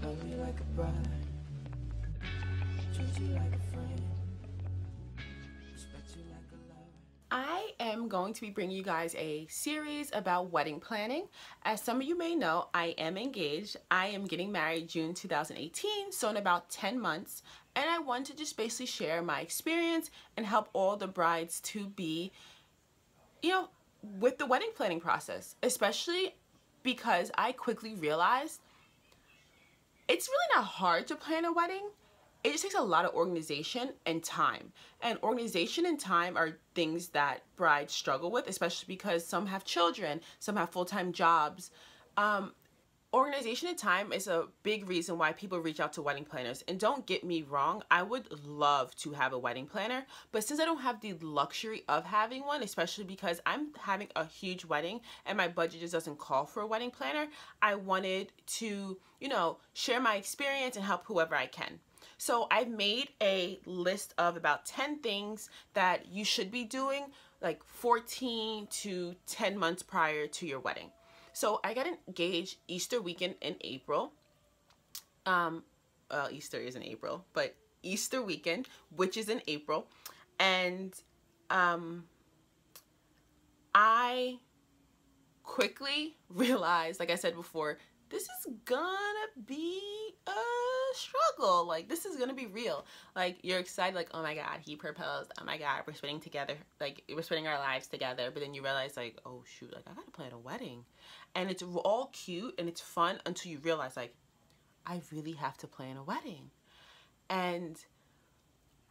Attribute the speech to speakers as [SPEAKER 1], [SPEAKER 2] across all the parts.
[SPEAKER 1] Love you like a brother, treat you like a friend, respect you like a lover. I am going to be bringing you guys a series about wedding planning. As some of you may know, I am engaged. I am getting married June 2018, so in about 10 months. And I want to just basically share my experience and help all the brides to be, with the wedding planning process, especially because I quickly realized it's really not hard to plan a wedding. It just takes a lot of organization and time. And organization and time are things that brides struggle with, especially because some have children, some have full-time jobs. Organization and time is a big reason why people reach out to wedding planners. And don't get me wrong, I would love to have a wedding planner, but since I don't have the luxury of having one, especially because I'm having a huge wedding and my budget just doesn't call for a wedding planner, I wanted to, share my experience and help whoever I can. So I've made a list of about 10 things that you should be doing like 14 to 10 months prior to your wedding. So I got engaged Easter weekend in April. Easter is in April, but Easter weekend, which is in April. And I quickly realized, like I said before, this is gonna be a struggle. Like, this is gonna be real. Like, you're excited, like, oh my God, he proposed. Oh my God, we're spending together. Like, we're spending our lives together. But then you realize, like, oh shoot, like, I gotta plan a wedding. And it's all cute and it's fun until you realize, like, I really have to plan a wedding. And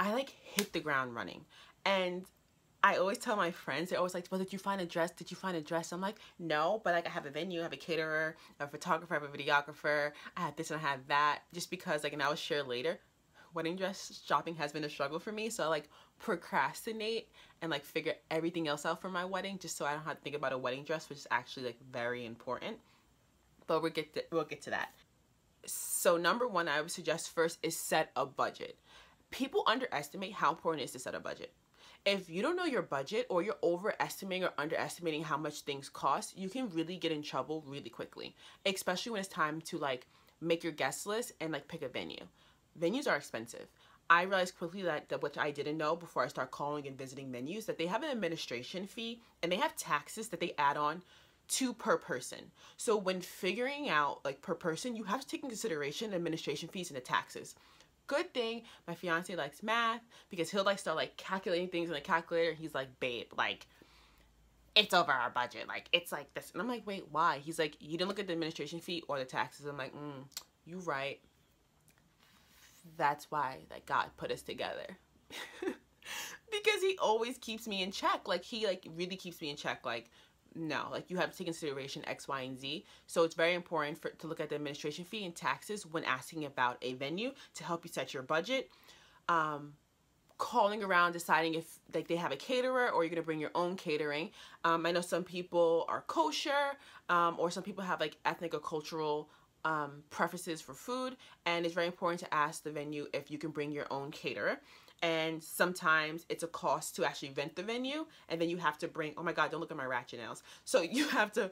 [SPEAKER 1] I, like, hit the ground running. And I always tell my friends, they're always like, well, did you find a dress? Did you find a dress? I'm like, no, but like I have a venue, I have a caterer, a photographer, I have a videographer, I have this and I have that. Just because, like, and I will share later, wedding dress shopping has been a struggle for me. So I like procrastinate and like figure everything else out for my wedding just so I don't have to think about a wedding dress, which is actually like very important. But we'll get to that. So number one, I would suggest first is set a budget. People underestimate how important it is to set a budget. If you don't know your budget or you're overestimating or underestimating how much things cost, you can really get in trouble really quickly, especially when it's time to like make your guest list and like pick a venue. Venues are expensive. I realized quickly that which I didn't know before I start calling and visiting venues, that they have an administration fee and they have taxes that they add on to per person. So when figuring out like per person, you have to take in consideration administration fees and the taxes. Good thing my fiance likes math, because he'll like start like calculating things in a calculator. He's like, babe, like it's over our budget, like it's like this. And I'm like, wait, why? He's like, you didn't look at the administration fee or the taxes. I'm like, you right. That's why like God put us together. Because he always keeps me in check. Like he like really keeps me in check. Like, no, like you have to take consideration X, Y, and Z. So it's very important to look at the administration fee and taxes when asking about a venue to help you set your budget. Calling around, deciding if like they have a caterer or you're gonna bring your own catering. I know some people are kosher, or some people have like ethnic or cultural preferences for food, and it's very important to ask the venue if you can bring your own caterer. And sometimes it's a cost to actually rent the venue, and then you have to bring, oh my God, don't look at my ratchet nails. So you have to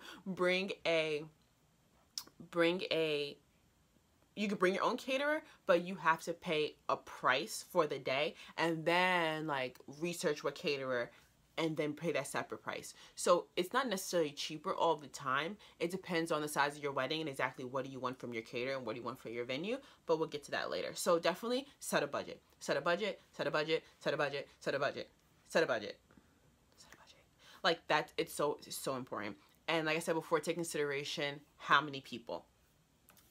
[SPEAKER 1] you can bring your own caterer, but you have to pay a price for the day and then like research what caterer and then pay that separate price. So it's not necessarily cheaper all the time. It depends on the size of your wedding and exactly what do you want from your caterer and what do you want for your venue, but we'll get to that later. So definitely set a budget. Set a budget, set a budget, set a budget, set a budget, set a budget, set a budget. Like that, it's so important. And like I said before, take consideration how many people.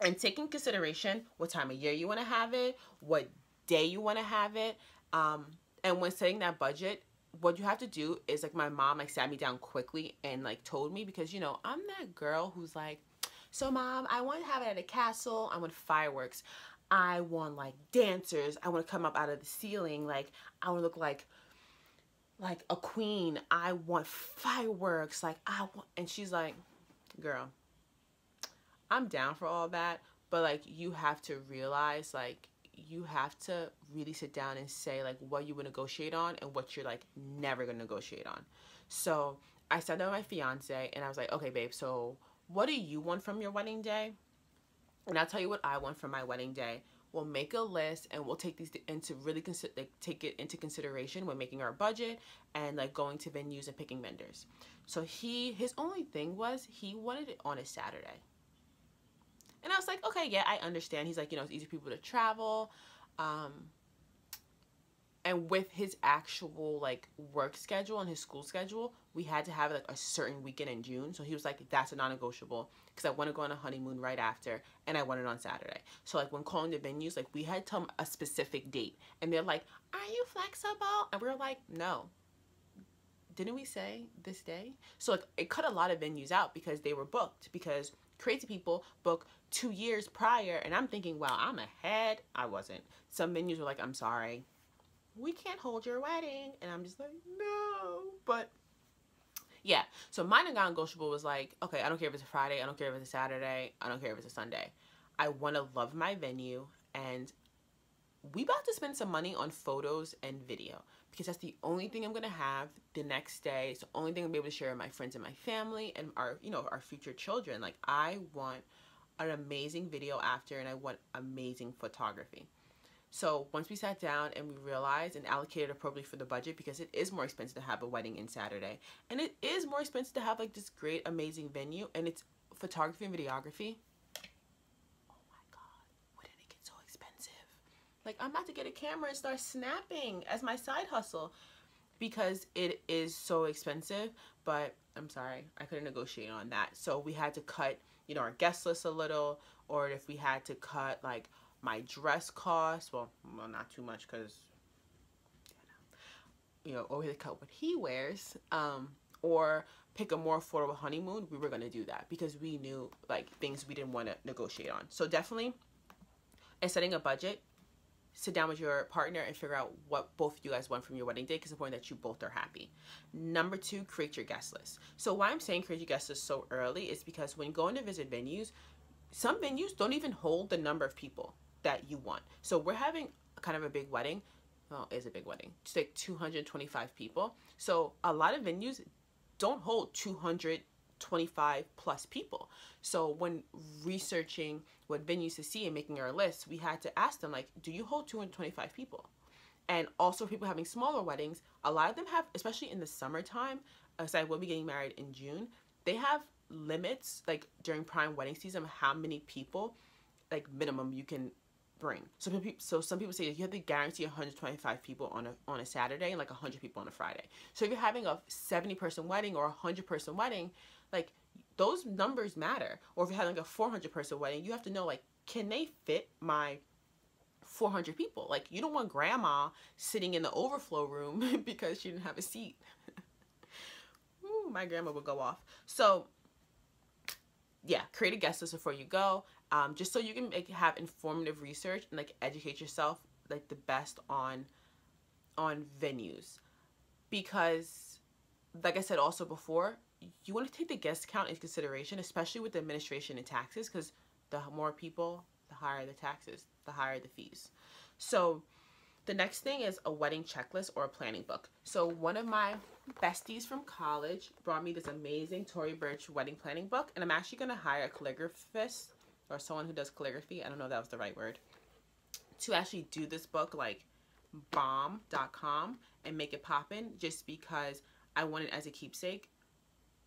[SPEAKER 1] And take in consideration what time of year you want to have it, what day you want to have it. And when setting that budget, what you have to do is, like, my mom like sat me down quickly and like told me, because I'm that girl who's like, so mom, I want to have it at a castle, I want fireworks, I want like dancers, I want to come up out of the ceiling, like I want to look like a queen, I want fireworks, like I want. And she's like, girl, I'm down for all that, but like you have to realize, like, you have to really sit down and say like what you would negotiate on and what you're like never gonna negotiate on. So I sat down with my fiance and I was like, okay babe, so what do you want from your wedding day? And I'll tell you what I want for my wedding day. We'll make a list and we'll take these into really take it into consideration when making our budget and like going to venues and picking vendors. So his only thing was he wanted it on a Saturday. And I was like, okay, yeah, I understand. He's like, you know, it's easy for people to travel. And with his actual like work schedule and his school schedule, we had to have like a certain weekend in June. So he was like, that's a non-negotiable because I want to go on a honeymoon right after and I want it on Saturday. So like when calling the venues, like we had to tell them a specific date and they're like, are you flexible? And we were like, no. Didn't we say this day? So like it cut a lot of venues out because they were booked, because crazy people book 2 years prior. And I'm thinking, wow, I'm ahead. I wasn't. Some venues were like, I'm sorry, we can't hold your wedding. And I'm just like, no. But yeah, so my non-negotiable was like, okay, I don't care if it's a Friday, I don't care if it's a Saturday, I don't care if it's a Sunday. I want to love my venue, and we about to spend some money on photos and video because that's the only thing I'm gonna have the next day. It's the only thing I'll be able to share with my friends and my family and our, you know, our future children. Like I want an amazing video after, and I want amazing photography. So once we sat down and we realized and allocated appropriately for the budget, because it is more expensive to have a wedding in Saturday, and it is more expensive to have like this great, amazing venue, and it's photography and videography. Oh my God, when did it get so expensive? Like I'm about to get a camera and start snapping as my side hustle because it is so expensive, but I'm sorry, I couldn't negotiate on that. So we had to cut, you know, our guest list a little, or if we had to cut like my dress cost, well not too much because you know, or we had to cut what he wears, or pick a more affordable honeymoon, we were going to do that because we knew like things we didn't want to negotiate on. So definitely in setting a budget, sit down with your partner and figure out what both of you guys want from your wedding day, because it's important that you both are happy. Number 2, create your guest list. So why I'm saying create your guest list so early is because when going to visit venues, some venues don't even hold the number of people that you want. So we're having kind of a big wedding. Well, it's a big wedding. It's like 225 people. So a lot of venues don't hold 225 plus people. So when researching what venues to see and making our list, we had to ask them, like, do you hold 225 people? And also people having smaller weddings, a lot of them have, especially in the summertime, as I will be getting married in June, they have limits like during prime wedding season of how many people like minimum you can bring. So some people say that you have to guarantee 125 people on a Saturday and like 100 people on a Friday. So if you're having a 70-person wedding or a 100-person wedding, like those numbers matter. Or if you're having a 400-person wedding, you have to know, like, can they fit my 400 people? Like, you don't want grandma sitting in the overflow room because she didn't have a seat. Ooh, my grandma would go off. So yeah, create a guest list before you go, just so you can have informative research and like educate yourself like the best on venues. Because like I said also before, you want to take the guest count into consideration, especially with the administration and taxes, because the more people, the higher the taxes, the higher the fees. So the next thing is a wedding checklist or a planning book. So one of my besties from college brought me this amazing Tory Burch wedding planning book, and I'm actually going to hire a calligraphist or someone who does calligraphy, I don't know if that was the right word, to actually do this book like bomb.com and make it poppin', just because I want it as a keepsake,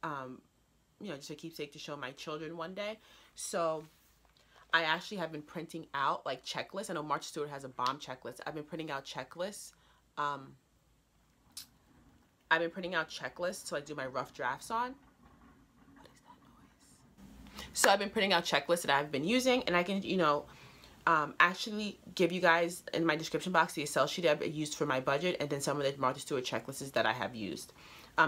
[SPEAKER 1] you know, just a keepsake to show my children one day. So I actually have been printing out like checklists. I know Martha Stewart has a bomb checklist. I've been printing out checklists. So I do my rough drafts on. What is that noise? So I've been printing out checklists that I've been using, and I can, you know, actually give you guys in my description box the Excel sheet I've used for my budget, and then some of the Martha Stewart checklists that I have used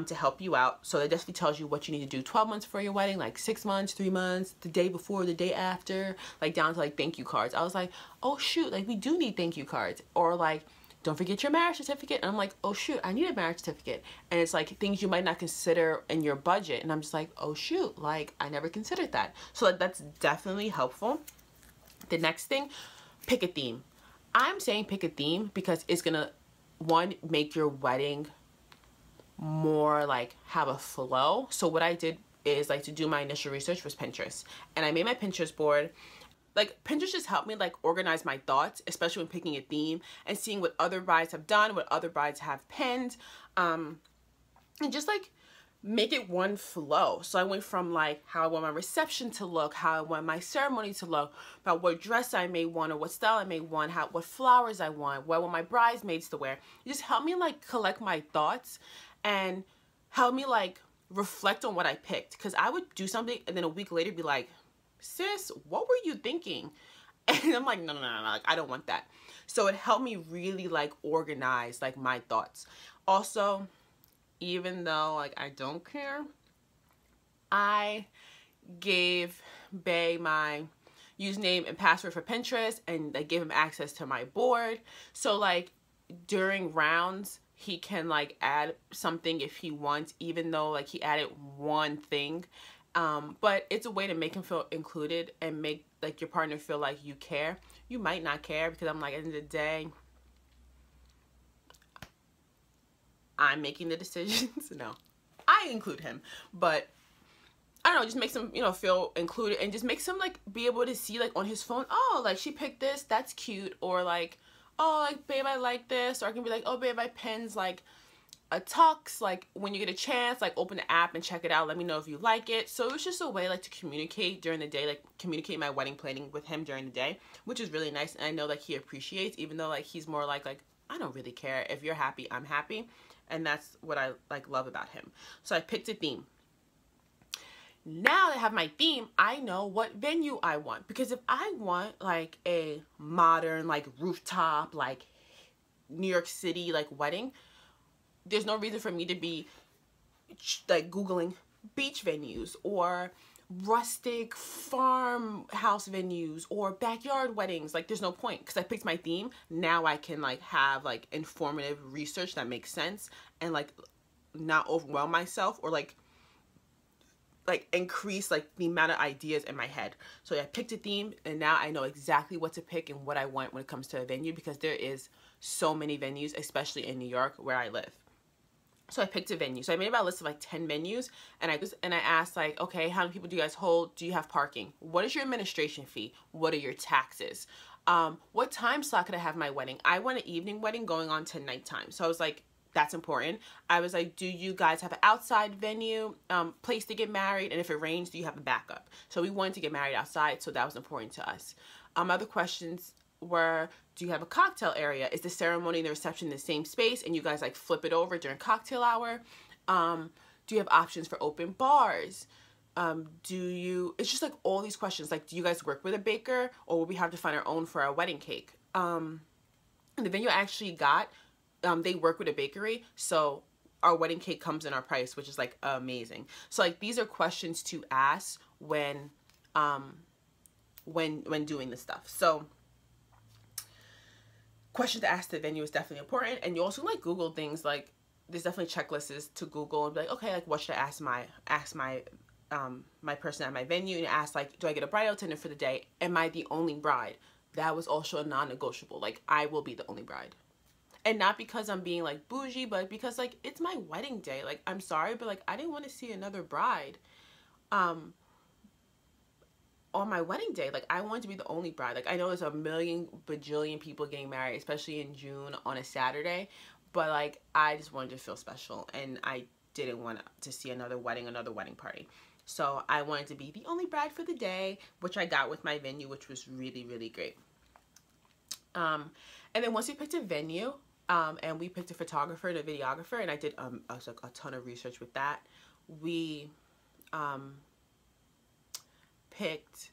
[SPEAKER 1] to help you out. So it definitely tells you what you need to do 12 months for your wedding, like 6 months, 3 months, the day before, the day after, like down to like thank you cards. I was like, oh shoot, like we do need thank you cards. Or like, don't forget your marriage certificate. And I'm like, oh shoot, I need a marriage certificate. And it's like things you might not consider in your budget. And I'm just like, oh shoot, like I never considered that. So that's definitely helpful. The next thing, pick a theme. I'm saying pick a theme because it's gonna, one, make your wedding more like have a flow. So what I did is, like, to do my initial research was Pinterest, and I made my Pinterest board. like Pinterest just helped me like organize my thoughts, especially when picking a theme and seeing what other brides have done, what other brides have pinned, and just like make it one flow. So I went from like how I want my reception to look, how I want my ceremony to look, about what dress I may want or what style I may want, what flowers I want, what I want my bridesmaids to wear. It just helped me like collect my thoughts and help me like reflect on what I picked. Because I would do something and then a week later be like, sis, what were you thinking? And I'm like, no, like, I don't want that. So it helped me really like organize like my thoughts. Also, even though like I don't care, I gave Bae my username and password for Pinterest, and I gave him access to my board. So like during rounds, he can like add something if he wants, even though like he added one thing. But it's a way to make him feel included and make like your partner feel like you care. You might not care, because I'm like, at the end of the day, I'm making the decisions. No, I include him, but I don't know, just makes him, you know, feel included, and just makes him like be able to see like on his phone, oh, like she picked this, that's cute, or like, oh, like babe, I like this, or I can be like, oh babe, I pins like a tux, like when you get a chance, like open the app and check it out, let me know if you like it. So it was just a way like to communicate during the day, like communicate my wedding planning with him during the day, which is really nice. And I know like he appreciates, even though like he's more like I don't really care, if you're happy, I'm happy. And that's what I like love about him. So I picked a theme. Now that I have my theme, I know what venue I want, because if I want like a modern like rooftop like New York City like wedding, there's no reason for me to be like Googling beach venues or rustic farmhouse venues or backyard weddings. Like there's no point, because I picked my theme. Now I can like have like informative research that makes sense and like not overwhelm myself or like increase like the amount of ideas in my head. So I picked a theme, and now I know exactly what to pick and what I want when it comes to a venue, because there is so many venues, especially in New York where I live. So I picked a venue. So I made about a list of like 10 venues, and I asked like, okay, how many people do you guys hold? Do you have parking? What is your administration fee? What are your taxes? What time slot could I have my wedding? I want an evening wedding going on to nighttime. So I was like, that's important. I was like, do you guys have an outside venue, place to get married? And if it rains, do you have a backup? So we wanted to get married outside, so that was important to us. Other questions were, do you have a cocktail area? Is the ceremony and the reception in the same space and you guys like flip it over during cocktail hour? Do you have options for open bars? It's just like all these questions. Like, do you guys work with a baker, or will we have to find our own for our wedding cake? And the venue I actually got, they work with a bakery, so our wedding cake comes in our price, which is like amazing. So like these are questions to ask when doing this stuff. So question to ask the venue is definitely important. And you also like Google things, like there's definitely checklists to Google and be like, okay, like what should I ask my my person at my venue, and ask like, do I get a bridal attendant for the day? Am I the only bride? That was also a non-negotiable. Like I will be the only bride. And not because I'm being like bougie, but because like it's my wedding day. Like I'm sorry, but like I didn't want to see another bride on my wedding day. Like I wanted to be the only bride. Like I know there's a million bajillion people getting married, especially in June on a Saturday, but like I just wanted to feel special, and I didn't want to see another wedding party. So I wanted to be the only bride for the day, which I got with my venue, which was really, really great. And then once we picked a venue, and we picked a photographer and a videographer, and I did a ton of research with that. We picked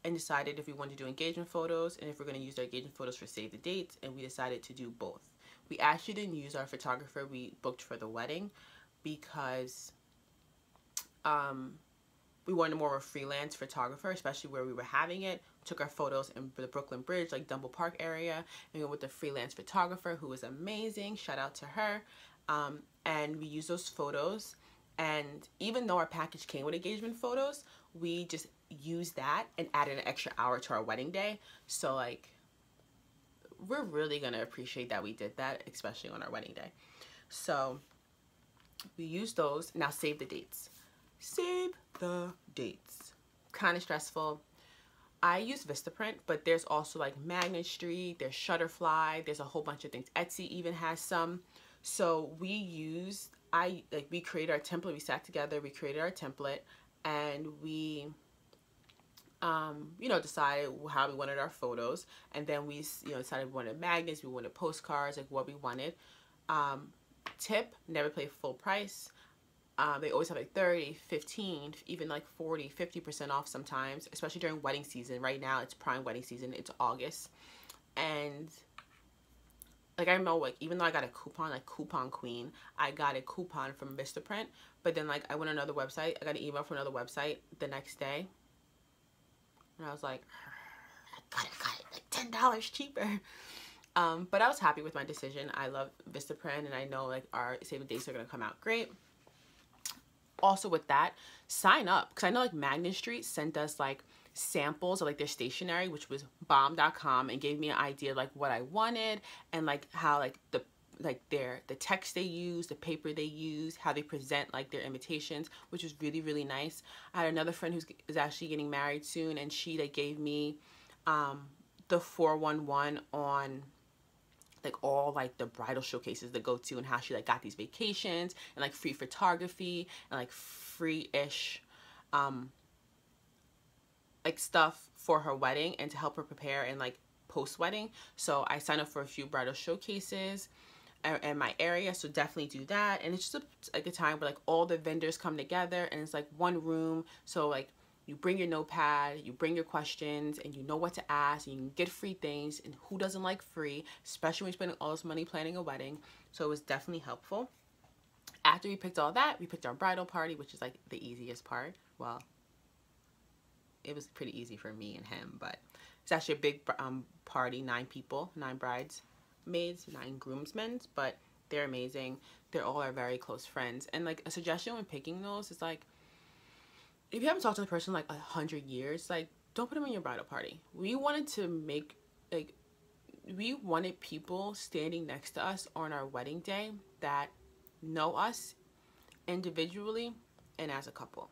[SPEAKER 1] and decided if we wanted to do engagement photos and if we're going to use our engagement photos for save the dates, and we decided to do both. We actually didn't use our photographer we booked for the wedding, because we wanted more of a freelance photographer, especially where we were having it. We took our photos in the Brooklyn Bridge, like Dumble Park area, and we went with a freelance photographer who was amazing. Shout out to her. And we used those photos, and even though our package came with engagement photos, we just used that and added an extra hour to our wedding day. So like, we're really gonna appreciate that we did that, especially on our wedding day. So we used those. Now save the dates. Save the dates. Kind of stressful. I use Vistaprint, but there's also like Magnet Street, there's Shutterfly, there's a whole bunch of things. Etsy even has some. So we created our template. We sat together, we created our template, and we decided how we wanted our photos, and then we decided we wanted magnets, we wanted postcards, like what we wanted. Tip, never pay full price. They always have like 30, 15, even like 40, 50% off sometimes, especially during wedding season. Right now it's prime wedding season. It's August. And like I know, like even though I got a coupon, like Coupon Queen, I got a coupon from Vistaprint, but then like I went on another website, I got an email from another website the next day, and I was like, I got it like $10 cheaper. But I was happy with my decision. I love Vistaprint, and I know like our saving dates are gonna come out great. Also with that, sign up, because I know like Magnet Street sent us like samples of like their stationery, which was bomb.com, and gave me an idea like what I wanted, and like how like the text they use, the paper they use, how they present like their invitations, which was really, really nice. I had another friend who's actually getting married soon, and she like gave me the 411 on like all like the bridal showcases to go to, and how she like got these vacations, and like free photography, and like free-ish like stuff for her wedding, and to help her prepare and like post-wedding. So I signed up for a few bridal showcases in my area, so definitely do that. And it's just like a time where like all the vendors come together, and it's like one room, so like you bring your notepad, you bring your questions, and you know what to ask, and you can get free things, and who doesn't like free, especially when you're spending all this money planning a wedding. So it was definitely helpful. After we picked all that, we picked our bridal party, which is like the easiest part. Well, it was pretty easy for me and him, but it's actually a big party, 9 people, 9 bridesmaids, 9 groomsmen, but they're amazing. They're all our very close friends. And like a suggestion when picking those is like, if you haven't talked to the person like 100 years, like don't put them in your bridal party. We wanted to make like, we wanted people standing next to us on our wedding day that know us individually and as a couple,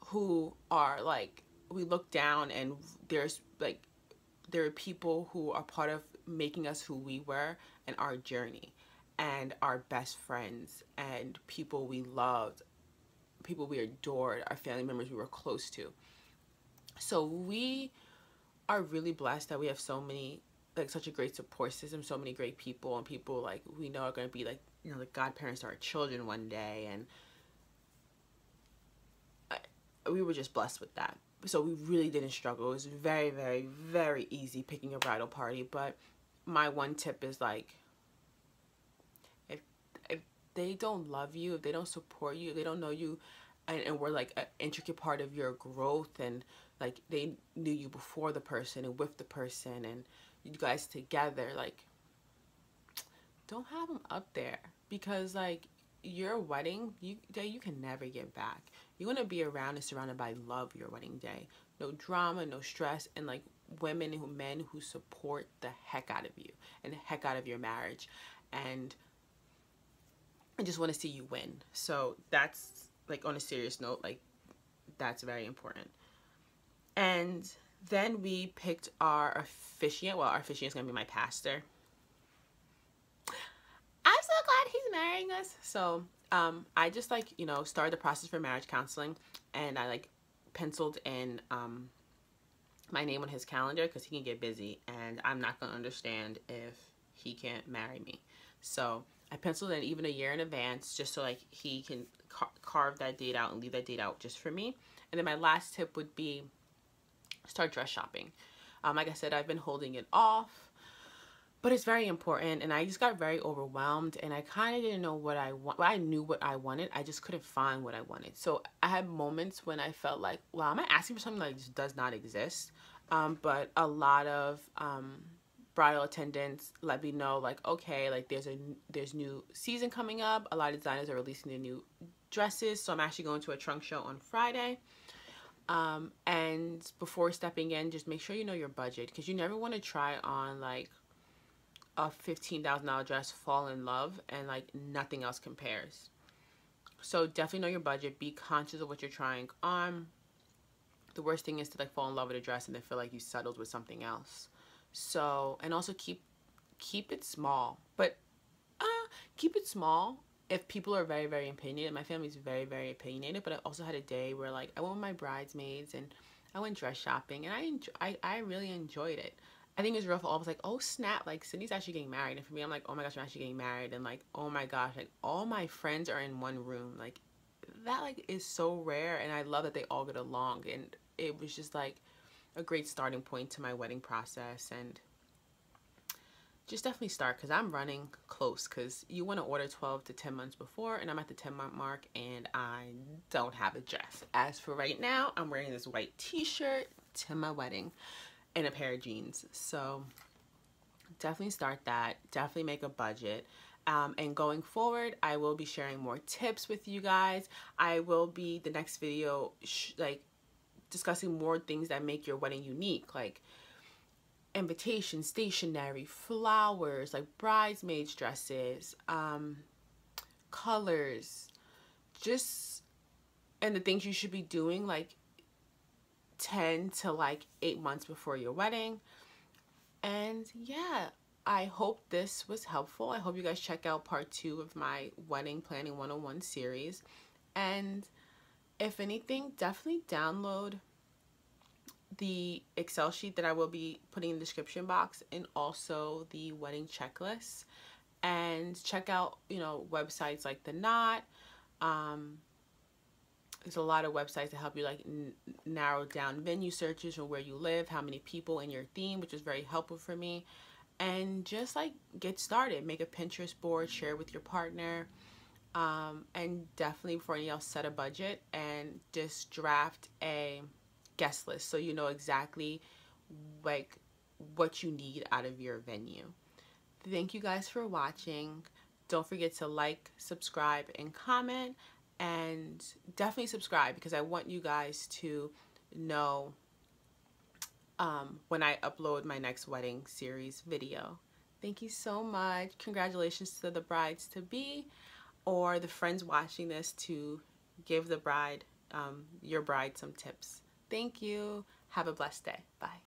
[SPEAKER 1] who are like, we look down, and there's like, there are people who are part of making us who we were, and our journey, and our best friends, and people we loved, people we adored, our family members we were close to. So we are really blessed that we have so many, like such a great support system, so many great people, and people like we know are going to be like, like godparents to our children one day, and we were just blessed with that. So we really didn't struggle. It was very, very, very easy picking a bridal party. But my one tip is like, if they don't love you, if they don't support you, if they don't know you, and we're like an intricate part of your growth, and like they knew you before the person and with the person, and you guys together, like don't have them up there, because like your wedding day you can never get back. You want to be around and surrounded by love your wedding day. No drama, no stress, and like women and men who support the heck out of you and the heck out of your marriage, and I just want to see you win. So that's like, on a serious note, like that's very important. And then we picked our officiant. Well, our officiant is going to be my pastor. I'm so glad he's marrying us. So I just like, started the process for marriage counseling, and I like penciled in my name on his calendar, because he can get busy, and I'm not going to understand if he can't marry me. So I penciled in even a year in advance, just so like he can carve that date out and leave that date out just for me. And then my last tip would be start dress shopping. Like I said, I've been holding it off, but it's very important, and I just got very overwhelmed, and I kind of didn't know what I want. Well, I knew what I wanted, I just couldn't find what I wanted. So I had moments when I felt like, well, am I asking for something that just does not exist? But a lot of bridal attendants let me know, like, okay, like there's new season coming up. A lot of designers are releasing their new dresses, so I'm actually going to a trunk show on Friday. And before stepping in, just make sure you know your budget, because you never want to try on like a $15,000 dress, fall in love, and like nothing else compares. So definitely know your budget. Be conscious of what you're trying on. the worst thing is to like fall in love with a dress and then feel like you settled with something else. So, and also keep it small, but keep it small if people are very, very opinionated. My family's very, very opinionated, but I also had a day where like I went with my bridesmaids and I went dress shopping, and I really enjoyed it. I think it was real for all of us, like, oh snap, like Cindy's actually getting married. And for me, I'm like, oh my gosh, I'm actually getting married. And like, oh my gosh, like all my friends are in one room. Like that like is so rare, and I love that they all get along. And it was just like a great starting point to my wedding process. And just definitely start, because I'm running close, because you want to order 12 to 10 months before, and I'm at the 10-month mark and I don't have a dress. As for right now, I'm wearing this white t-shirt to my wedding and a pair of jeans. So definitely start that. Definitely make a budget. And going forward, I will be sharing more tips with you guys. I will be, the next video, like discussing more things that make your wedding unique, like invitation, stationery, flowers, like bridesmaids dresses, colors, just, and the things you should be doing like 10 to like 8 months before your wedding. And yeah, I hope this was helpful. I hope you guys check out part 2 of my wedding planning 101 series. And if anything, definitely download the Excel sheet that I will be putting in the description box, and also the wedding checklist, and check out, you know, websites like The Knot. There's a lot of websites that help you like narrow down venue searches from where you live, how many people in your theme, which is very helpful for me. And just like get started, make a Pinterest board, share with your partner, and definitely before anything else, set a budget and just draft a guest list so you know exactly like what you need out of your venue. Thank you guys for watching. Don't forget to like, subscribe, and comment, and definitely subscribe, because I want you guys to know when I upload my next wedding series video. Thank you so much. Congratulations to the brides to be, or the friends watching this, to give the bride, your bride, some tips. Thank you. Have a blessed day. Bye.